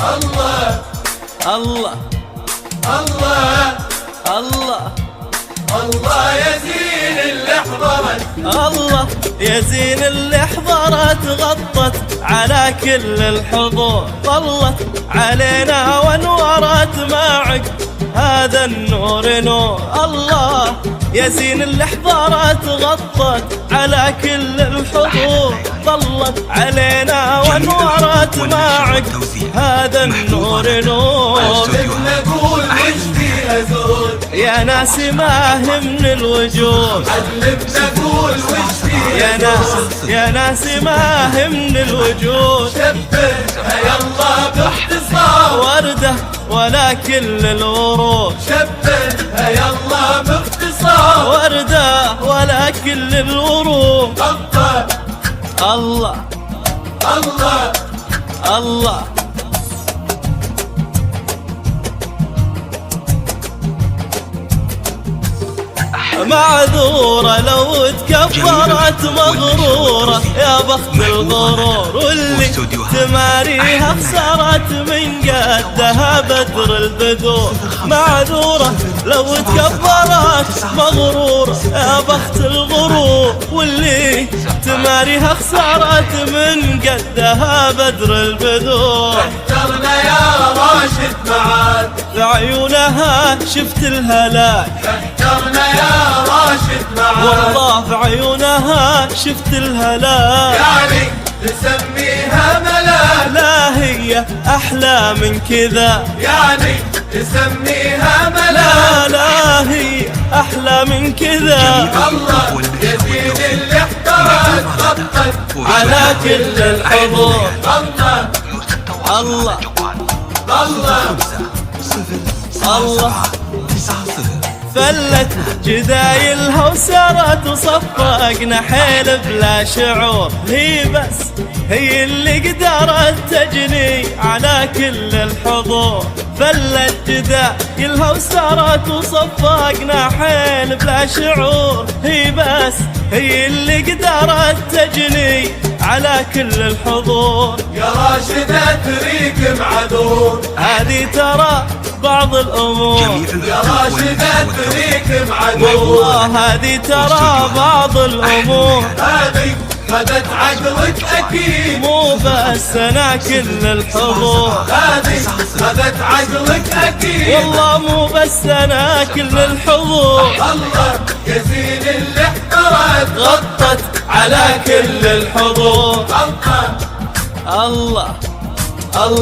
الله الله الله الله الله يا زين اللي حضرت، الله يا زين اللي حضرت، غطت على كل الحضور، طلت علينا وانورت معك هذا النور نور. الله يا زين اللي حضرت، غطت على كل الحضور، طلت علينا وانورت معك هذا النور نور. نقول وجدي أزور يا ناس ما من الوجود، علمنا نقول وجدي يا ناس ما من الوجود، شبهها يلا باختصار وردة ولا كل الورود، شبهها يلا باختصار وردة ولا كل الورود. الله الله الله الله معذورة لو تكبرت مغرورة، يا بخت الغرور واللي تماريها خسرت من قدها بدر البدور. معذورة لو تكبرت مغرورة، يا بخت الغرور واللي تماريها خسرت من قدها بدر البدور. اخترنا يا راشد معاد في عيونها شفت الهلاك، اخترنا يا راشد معاد والله في عيونها شفت الهلاك. يعني تسميها ملاك، لا هي أحلى من كذا، يعني تسميها لا ملاك. لا هي أحلى من كذا. الله يا زين اللي احترت، غطت على كل الحضور. الله الله الله الله فلت جدايلها وسرت وصفقنا حيل بلا شعور، هي بس هي اللي قدرت تجني على كل الحضور. فلت جدايلها وسرت وصفقنا حيل بلا شعور، هي بس هي اللي قدرت تجني على كل الحضور. يا راشد اتريك معذور، هذه ترى بعض الأمور، يا راشد اتريك معذور، والله هذه ترى بعض الأمور. هذه خذت عقلك اكيد، مو بس أنا كل الحضور، هذه خذت عقلك اكيد. والله مو بس أنا كل الحضور. الله يا زين اللي احترت، غطت على كل الحضور. الله الله الله